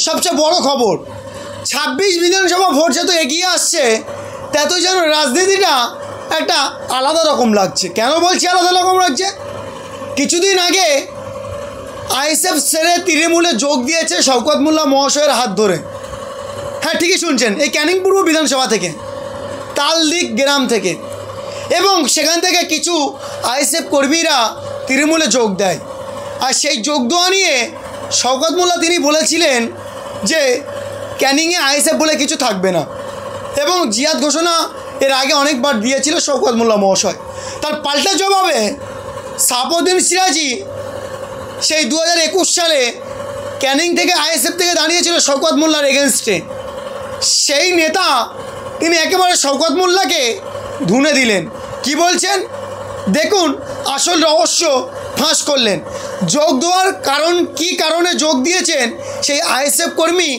সবচেয়ে বড় খবর, 26 বিধানসভা ভোট যত এগিয়ে আসছে তত যেন রাজনীতিটা একটা আলাদা রকম লাগছে। কেন বলছি আলাদা রকম লাগছে? কিছুদিন আগে আইএসএফ ছেড়ে তৃণমূলে যোগ দিয়েছে শওকত মোল্লা মহাশয়ের হাত ধরে। হ্যাঁ, ঠিকই শুনছেন, এই ক্যানিং পূর্ব বিধানসভা থেকে, তালদিক গ্রাম থেকে। এবং সেখান থেকে কিছু আইএসএফ কর্মীরা তৃণমূলে যোগ দেয়। আর সেই যোগ দেওয়া নিয়ে শওকত মোল্লা তিনি বলেছিলেন যে ক্যানিংয়ে আইএসএফ বলে কিছু থাকবে না, এবং জিয়াদ ঘোষণা এর আগে অনেকবার দিয়েছিল শওকত মোল্লা মহাশয়। তার পাল্টা জবাবে সাফউদ্দিন সিরাজি সেই 2021 সালে ক্যানিং থেকে আইএসএফ থেকে দাঁড়িয়েছিল শওকত মোল্লার এগেনস্টে। সেই নেতা তিনি একেবারে শওকত মোল্লাকে ধুনে দিলেন। কি বলছেন দেখুন, আসল রহস্য ফাঁস করলেন। যোগ দেওয়ার কারণ, কি কারণে যোগ দিয়েছেন সেই আইএসএফ কর্মী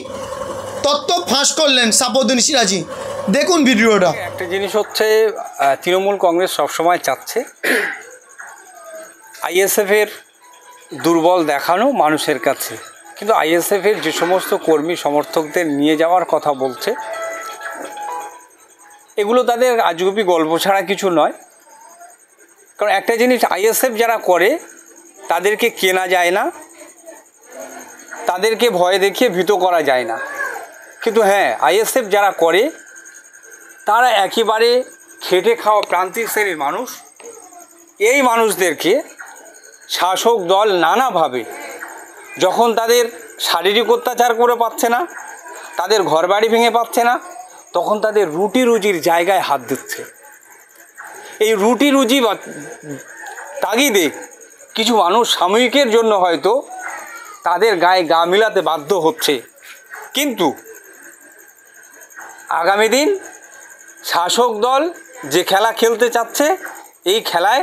তত্ত্ব ফাঁস করলেন সাফউদ্দিন সিরাজি। দেখুন ভিডিওটা। একটা জিনিস হচ্ছে, তৃণমূল কংগ্রেস সবসময় চাচ্ছে আইএসএফের দুর্বল দেখানো মানুষের কাছে, কিন্তু আইএসএফের যে সমস্ত কর্মী সমর্থকদের নিয়ে যাওয়ার কথা বলছে, এগুলো তাদের আজগুবি গল্প ছাড়া কিছু নয়। কারণ একটা জিনিস, আইএসএফ যারা করে তাদেরকে কেনা যায় না, তাদেরকে ভয় দেখিয়ে ভীত করা যায় না। কিন্তু হ্যাঁ, আইএসএফ যারা করে তারা একেবারে খেটে খাওয়া প্রান্তিক শ্রেণীর মানুষ। এই মানুষদেরকে শাসক দল নানাভাবে, যখন তাদের শারীরিক অত্যাচার করে পাচ্ছে না, তাদের ঘরবাড়ি ভেঙে পাচ্ছে না, তখন তাদের রুটি রুজির জায়গায় হাত দিচ্ছে। এই রুটি রুজি তাগিদে কিছু মানুষ সাময়িকের জন্য হয়তো তাদের গায়ে গা মিলাতে বাধ্য হচ্ছে, কিন্তু আগামী দিন শাসক দল যে খেলা খেলতে চাচ্ছে, এই খেলায়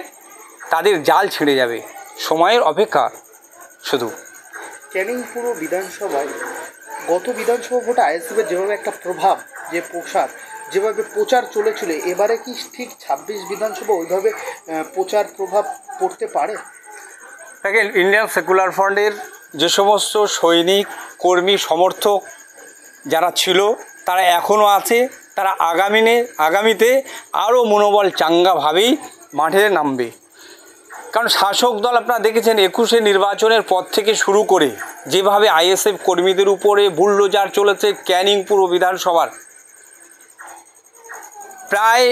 তাদের জাল ছিঁড়ে যাবে। সময়ের অপেক্ষা শুধু। ক্যানিং পূর্ব বিধানসভায় গত বিধানসভা ভোটে আইএসএফের যেভাবে একটা প্রভাব, যে প্রসার, যেভাবে প্রচার চলেছিল, এবারে কি ঠিক 26 বিধানসভা ওইভাবে প্রচার প্রভাব পড়তে পারে? দেখেন, ইন্ডিয়ান সেকুলার ফ্রন্টের যে সমস্ত সৈনিক, কর্মী, সমর্থক যারা ছিল তারা এখনও আছে, তারা আগামীতে আরও মনোবল চাঙ্গাভাবেই মাঠে নামবে। কারণ শাসক দল আপনারা দেখেছেন 21শে নির্বাচনের পর থেকে শুরু করে যেভাবে আইএসএফ কর্মীদের উপরে বুলডোজার চলেছে, ক্যানিং পূর্ব বিধানসভার প্রায়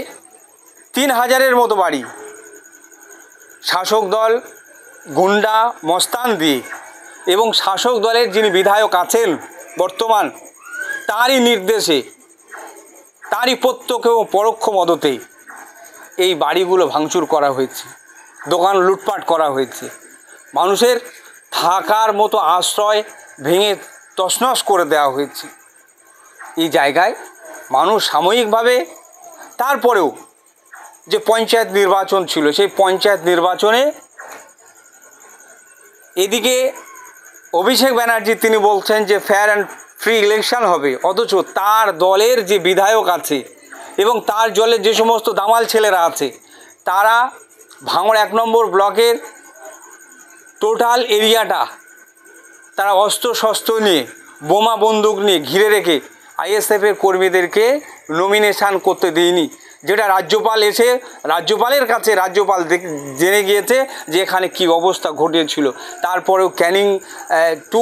3000-এর মতো বাড়ি শাসক দল গুন্ডা মস্তান দিয়ে, এবং শাসক দলের যিনি বিধায়ক আছেন বর্তমান, তারই নির্দেশে, তারই প্রত্যক্ষ ও পরোক্ষ মদতে এই বাড়িগুলো ভাঙচুর করা হয়েছে, দোকান লুটপাট করা হয়েছে, মানুষের থাকার মতো আশ্রয় ভেঙে তছনছ করে দেওয়া হয়েছে। এই জায়গায় মানুষ সাময়িকভাবে, তারপরেও যে পঞ্চায়েত নির্বাচন ছিল, সেই পঞ্চায়েত নির্বাচনে এদিকে অভিষেক ব্যানার্জি তিনি বলছেন যে ফেয়ার অ্যান্ড ফ্রি ইলেকশন হবে, অথচ তার দলের যে বিধায়ক আছে এবং তার দলের যে সমস্ত দামাল ছেলেরা আছে, তারা ভাঙড় 1 নম্বর ব্লকের টোটাল এরিয়াটা তারা অস্ত্র নিয়ে, বোমা বন্দুক নিয়ে ঘিরে রেখে আইএসএফের কর্মীদেরকে নমিনেশান করতে দেয়নি। যেটা রাজ্যপালের কাছে রাজ্যপাল জেনে গিয়েছে যে এখানে কী অবস্থা ঘটিয়েছিল। তারপরেও ক্যানিং 2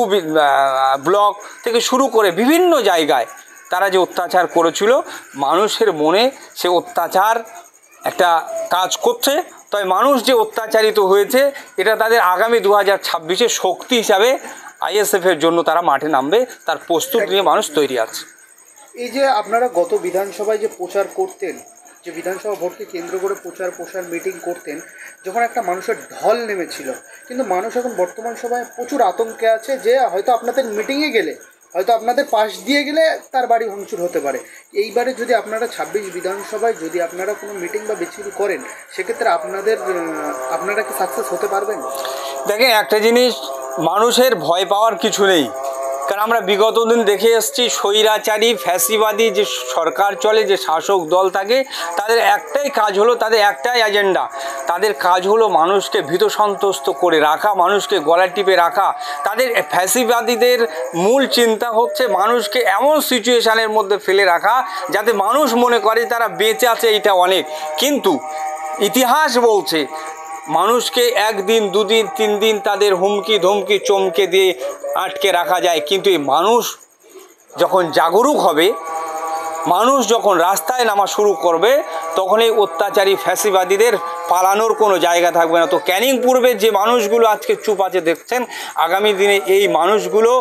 ব্লক থেকে শুরু করে বিভিন্ন জায়গায় তারা যে অত্যাচার করেছিল, মানুষের মনে সে অত্যাচার একটা কাজ করছে। তাই মানুষ যে অত্যাচারিত হয়েছে, এটা তাদের আগামী 2026-এ শক্তি হিসাবে আইএসএফের জন্য তারা মাঠে নামবে, তার প্রস্তুত নিয়ে মানুষ তৈরি আছে। এই যে আপনারা গত বিধানসভায় যে প্রচার করতেন, যে বিধানসভা ভোটকে কেন্দ্র করে প্রচার মিটিং করতেন, যখন একটা মানুষের ঢল নেমেছিল, কিন্তু মানুষ এখন বর্তমান সময়ে প্রচুর আতঙ্কে আছে যে হয়তো আপনাদের মিটিংয়ে গেলে, হয়তো আপনাদের পাশ দিয়ে গেলে তার বাড়ি ভাঙচুর হতে পারে। এইবারে যদি আপনারা 26 বিধানসভায় যদি আপনারা কোনো মিটিং বা মিছিল করেন, সেক্ষেত্রে আপনারা কি সাকসেস হতে পারবেন? দেখেন, একটা জিনিস, মানুষের ভয় পাওয়ার কিছু নেই। কারণ আমরা বিগত দিন দেখে এসেছি স্বৈরাচারী ফ্যাসিবাদী যে সরকার চলে, যে শাসক দল থাকে, তাদের একটাই কাজ হলো, তাদের একটাই এজেন্ডা, তাদের কাজ হলো মানুষকে ভীত সন্ত্রস্ত করে রাখা, মানুষকে গলা টিপে রাখা। তাদের ফ্যাসিবাদীদের মূল চিন্তা হচ্ছে মানুষকে এমন সিচুয়েশানের মধ্যে ফেলে রাখা যাতে মানুষ মনে করে তারা বেঁচে আছে, এইটা অনেক। কিন্তু ইতিহাস বলছে মানুষকে একদিন, দুদিন, 3 দিন তাদের হুমকি ধমকি চমকে দিয়ে আটকে রাখা যায়, কিন্তু এই মানুষ যখন জাগরুক হবে, মানুষ যখন রাস্তায় নামা শুরু করবে, তখন এই অত্যাচারী ফ্যাসিবাদীদের পালানোর কোনো জায়গা থাকবে না। তো ক্যানিং পূর্বের যে মানুষগুলো আজকে চুপ আছে দেখছেন, আগামী দিনে এই মানুষগুলো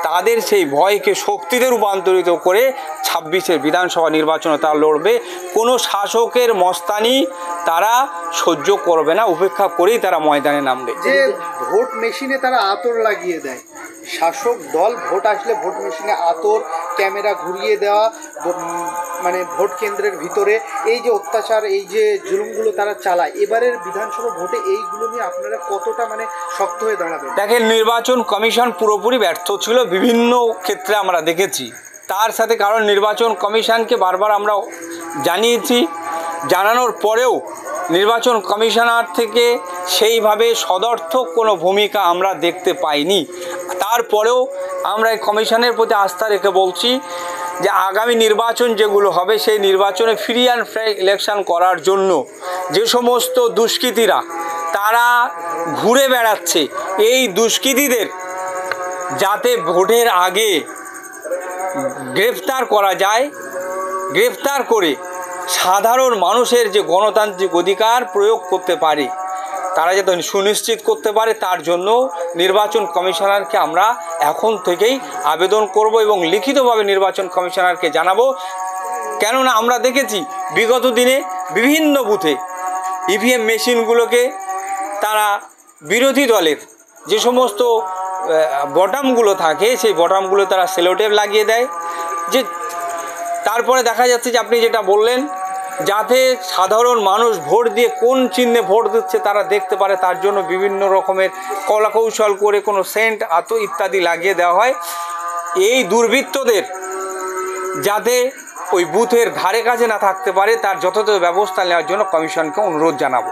তাদের সেই ভয়কে শক্তিতে রূপান্তরিত করে 26-এর বিধানসভা নির্বাচনে তারা লড়বে। কোনো শাসকের মস্তানি তারা সহ্য করবে না, উপেক্ষা করেই তারা ময়দানে নামবে। যে ভোট মেশিনে তারা আতর লাগিয়ে দেয়, শাসক দল ভোট আসলে ভোট মেশিনে আতর, ক্যামেরা ঘুরিয়ে দেওয়া, মানে ভোট কেন্দ্রের ভিতরে এই যে অত্যাচার, এই যে জুলুমগুলো তারা চালায়, এবারের বিধানসভা ভোটে এইগুলো নিয়ে আপনারা কতটা মানে শক্ত হয়ে দাঁড়াবেন? দেখেন, নির্বাচন কমিশন পুরোপুরি ব্যর্থ ছিল, বিভিন্ন ক্ষেত্রে আমরা দেখেছি। তার সাথে কারণ নির্বাচন কমিশনকে বারবার আমরা জানিয়েছি, জানানোর পরেও নির্বাচন কমিশনার থেকে সেইভাবে সদর্থক কোনো ভূমিকা আমরা দেখতে পাইনি। তারপরেও আমরা এই কমিশনের প্রতি আস্থা রেখে বলছি যে আগামী নির্বাচন যেগুলো হবে, সেই নির্বাচনে ফ্রি অ্যান্ড ফেয়ার ইলেকশন করার জন্য যে সমস্ত দুষ্কৃতীরা তারা ঘুরে বেড়াচ্ছে, এই দুষ্কৃতীদের যাতে ভোটের আগে গ্রেফতার করা যায়, গ্রেফতার করে সাধারণ মানুষের যে গণতান্ত্রিক অধিকার প্রয়োগ করতে পারে, তারা যাতে সুনিশ্চিত করতে পারে, তার জন্য নির্বাচন কমিশনারকে আমরা এখন থেকেই আবেদন করব এবং লিখিতভাবে নির্বাচন কমিশনারকে জানাবো। কেননা আমরা দেখেছি বিগত দিনে বিভিন্ন বুথে ইভিএম মেশিনগুলোকে তারা বিরোধী দলের যে সমস্ত বটামগুলো থাকে, সেই বটামগুলো তারা সেলোটেপ লাগিয়ে দেয়। যে তারপরে দেখা যাচ্ছে যে আপনি যেটা বললেন, যাতে সাধারণ মানুষ ভোট দিয়ে কোন চিহ্নে ভোট দিচ্ছে তারা দেখতে পারে, তার জন্য বিভিন্ন রকমের কলাকৌশল করে কোনো সেন্ট আতো ইত্যাদি লাগিয়ে দেওয়া হয়। এই দুর্বৃত্তদের যাতে ওই বুথের ধারে কাছে না থাকতে পারে, তার যথাযথ ব্যবস্থা নেওয়ার জন্য কমিশনকে অনুরোধ জানাবো।